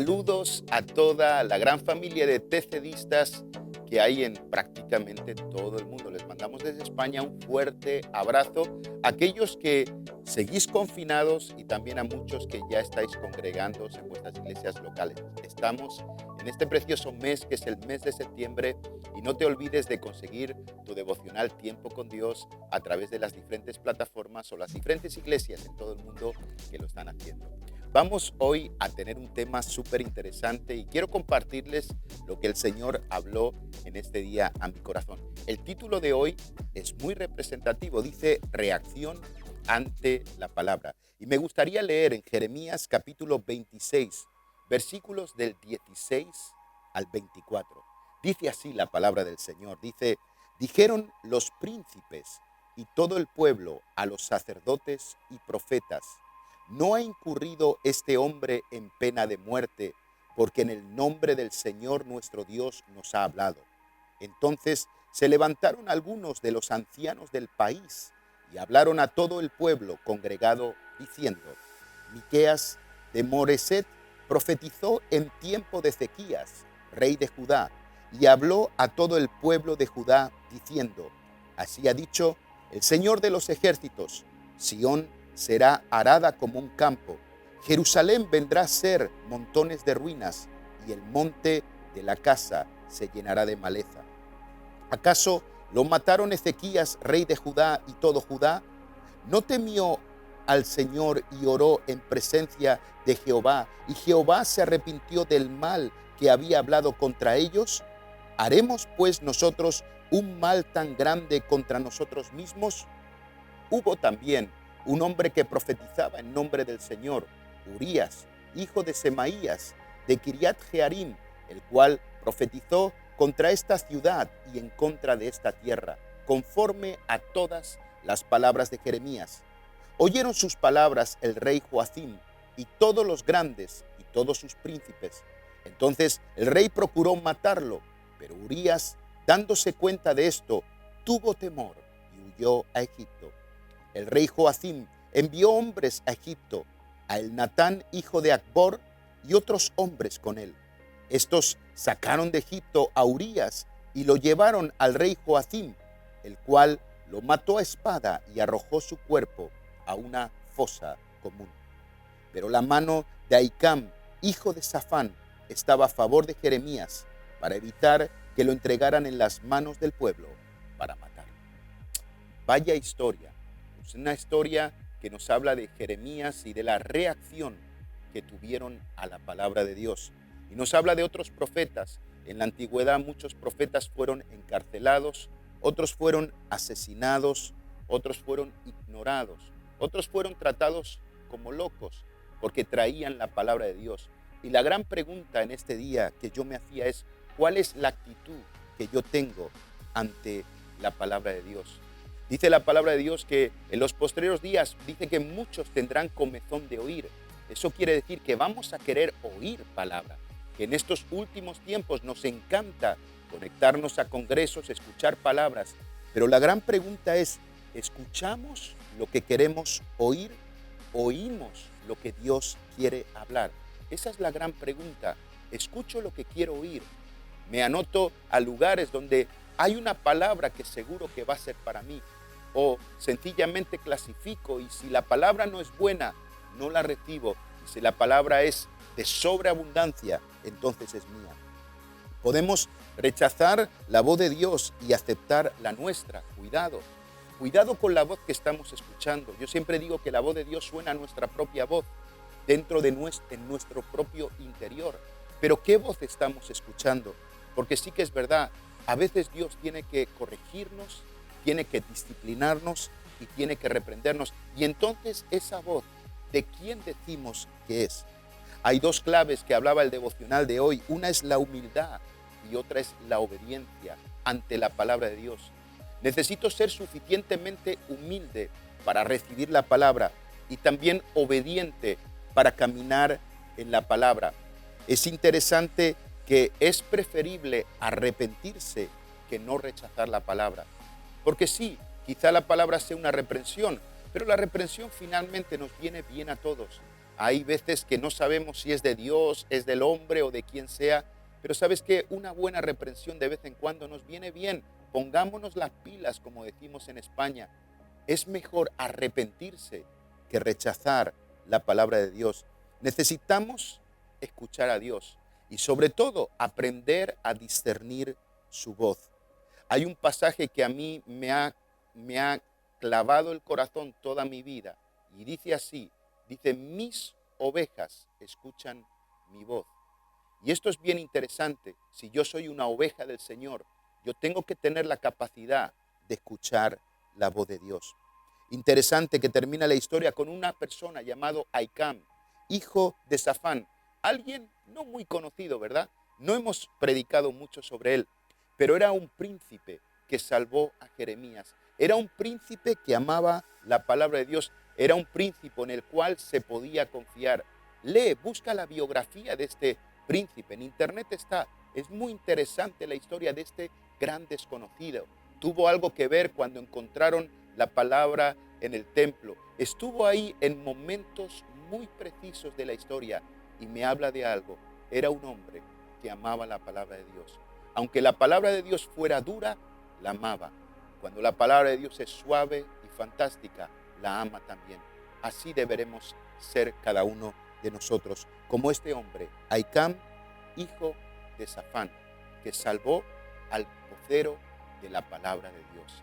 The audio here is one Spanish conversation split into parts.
Saludos a toda la gran familia de TCDistas que hay en prácticamente todo el mundo. Les mandamos desde España un fuerte abrazo a aquellos que seguís confinados y también a muchos que ya estáis congregándoos en vuestras iglesias locales. Estamos en este precioso mes que es el mes de septiembre y no te olvides de conseguir tu devocional Tiempo con Dios a través de las diferentes plataformas o las diferentes iglesias en todo el mundo que lo están haciendo. Vamos hoy a tener un tema súper interesante y quiero compartirles lo que el Señor habló en este día a mi corazón. El título de hoy es muy representativo, dice reacción ante la palabra. Y me gustaría leer en Jeremías capítulo 26, versículos del 16 al 24. Dice así la palabra del Señor, dice, dijeron los príncipes y todo el pueblo a los sacerdotes y profetas, ¿no ha incurrido este hombre en pena de muerte, porque en el nombre del Señor nuestro Dios nos ha hablado? Entonces se levantaron algunos de los ancianos del país y hablaron a todo el pueblo congregado, diciendo, Miqueas de Moreset profetizó en tiempo de Ezequías, rey de Judá, y habló a todo el pueblo de Judá, diciendo, así ha dicho el Señor de los ejércitos, Sión será arada como un campo, Jerusalén vendrá a ser montones de ruinas, y el monte de la casa se llenará de maleza. ¿Acaso lo mataron Ezequías, rey de Judá, y todo Judá? ¿No temió al Señor y oró en presencia de Jehová, y Jehová se arrepintió del mal que había hablado contra ellos? ¿Haremos pues nosotros un mal tan grande contra nosotros mismos? Hubo también un hombre que profetizaba en nombre del Señor, Urías, hijo de Semaías, de Kiriat Jearim, el cual profetizó contra esta ciudad y en contra de esta tierra, conforme a todas las palabras de Jeremías. Oyeron sus palabras el rey Joacim y todos los grandes y todos sus príncipes. Entonces el rey procuró matarlo, pero Urías, dándose cuenta de esto, tuvo temor y huyó a Egipto. El rey Joacim envió hombres a Egipto, a Elnatán, hijo de Acbor, y otros hombres con él. Estos sacaron de Egipto a Urías y lo llevaron al rey Joacim, el cual lo mató a espada y arrojó su cuerpo a una fosa común. Pero la mano de Ahicam, hijo de Safán, estaba a favor de Jeremías para evitar que lo entregaran en las manos del pueblo para matarlo. Vaya historia. Es una historia que nos habla de Jeremías y de la reacción que tuvieron a la palabra de Dios. Y nos habla de otros profetas. En la antigüedad muchos profetas fueron encarcelados, otros fueron asesinados, otros fueron ignorados, otros fueron tratados como locos porque traían la palabra de Dios. Y la gran pregunta en este día que yo me hacía es, ¿cuál es la actitud que yo tengo ante la palabra de Dios? Dice la palabra de Dios que en los postreros días dice que muchos tendrán comezón de oír. Eso quiere decir que vamos a querer oír palabra, que en estos últimos tiempos nos encanta conectarnos a congresos, escuchar palabras. Pero la gran pregunta es, ¿escuchamos lo que queremos oír? ¿Oímos lo que Dios quiere hablar? Esa es la gran pregunta. ¿Escucho lo que quiero oír? Me anoto a lugares donde hay una palabra que seguro que va a ser para mí, o sencillamente clasifico y si la palabra no es buena, no la recibo, y si la palabra es de sobreabundancia, entonces es mía. Podemos rechazar la voz de Dios y aceptar la nuestra. Cuidado con la voz que estamos escuchando. Yo siempre digo que la voz de Dios suena a nuestra propia voz, dentro de en nuestro propio interior. Pero ¿qué voz estamos escuchando? Porque sí que es verdad, a veces Dios tiene que corregirnos, tiene que disciplinarnos y tiene que reprendernos. Y entonces esa voz, ¿de quién decimos que es? Hay dos claves que hablaba el devocional de hoy. Una es la humildad y otra es la obediencia ante la palabra de Dios. Necesito ser suficientemente humilde para recibir la palabra y también obediente para caminar en la palabra. Es interesante que es preferible arrepentirse que no rechazar la palabra. Porque sí, quizá la palabra sea una reprensión, pero la reprensión finalmente nos viene bien a todos. Hay veces que no sabemos si es de Dios, es del hombre o de quien sea, pero sabes que una buena reprensión de vez en cuando nos viene bien. Pongámonos las pilas, como decimos en España. Es mejor arrepentirse que rechazar la palabra de Dios. Necesitamos escuchar a Dios y sobre todo aprender a discernir su voz. Hay un pasaje que a mí me ha clavado el corazón toda mi vida y dice así, dice, mis ovejas escuchan mi voz. Y esto es bien interesante. Si yo soy una oveja del Señor, yo tengo que tener la capacidad de escuchar la voz de Dios. Interesante que termina la historia con una persona llamado Ahicam, hijo de Safán. Alguien no muy conocido, ¿verdad? No hemos predicado mucho sobre él, pero era un príncipe que salvó a Jeremías. Era un príncipe que amaba la palabra de Dios. Era un príncipe en el cual se podía confiar. Lee, busca la biografía de este príncipe. En internet está. Es muy interesante la historia de este gran desconocido. Tuvo algo que ver cuando encontraron la palabra en el templo. Estuvo ahí en momentos muy precisos de la historia y me habla de algo. Era un hombre que amaba la palabra de Dios. Aunque la palabra de Dios fuera dura, la amaba. Cuando la palabra de Dios es suave y fantástica, la ama también. Así deberemos ser cada uno de nosotros, como este hombre, Ahicam, hijo de Safán, que salvó al vocero de la palabra de Dios.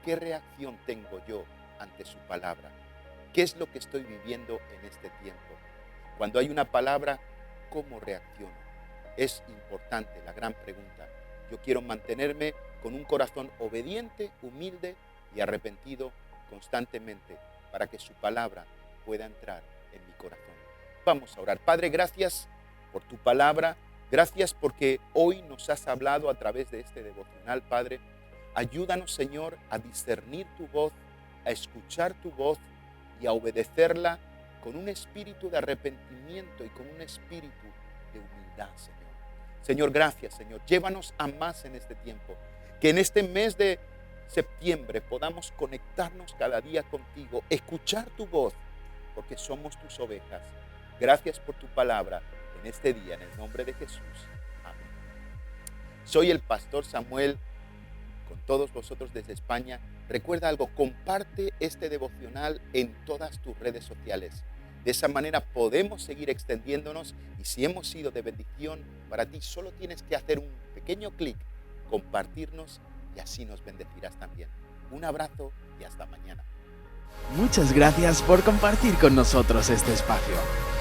¿Qué reacción tengo yo ante su palabra? ¿Qué es lo que estoy viviendo en este tiempo? Cuando hay una palabra, ¿cómo reacciono? Es importante la gran pregunta. Yo quiero mantenerme con un corazón obediente, humilde y arrepentido constantemente para que su palabra pueda entrar en mi corazón. Vamos a orar. Padre, gracias por tu palabra. Gracias porque hoy nos has hablado a través de este devocional, Padre. Ayúdanos, Señor, a discernir tu voz, a escuchar tu voz y a obedecerla con un espíritu de arrepentimiento y con un espíritu de humildad, Señor. Señor, gracias, Señor. Llévanos a más en este tiempo. Que en este mes de septiembre podamos conectarnos cada día contigo, escuchar tu voz, porque somos tus ovejas. Gracias por tu palabra en este día, en el nombre de Jesús. Amén. Soy el pastor Samuel, con todos vosotros desde España. Recuerda algo, comparte este devocional en todas tus redes sociales. De esa manera podemos seguir extendiéndonos y si hemos sido de bendición para ti, solo tienes que hacer un pequeño clic, compartirnos y así nos bendecirás también. Un abrazo y hasta mañana. Muchas gracias por compartir con nosotros este espacio.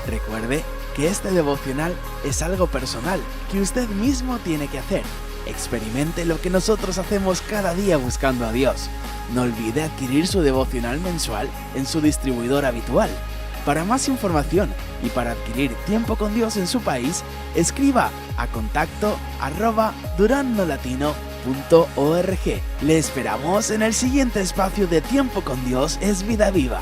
Recuerde que este devocional es algo personal que usted mismo tiene que hacer. Experimente lo que nosotros hacemos cada día buscando a Dios. No olvide adquirir su devocional mensual en su distribuidor habitual. Para más información y para adquirir Tiempo con Dios en su país, escriba a contacto@durannolatino.org. Le esperamos en el siguiente espacio de Tiempo con Dios es Vida Viva.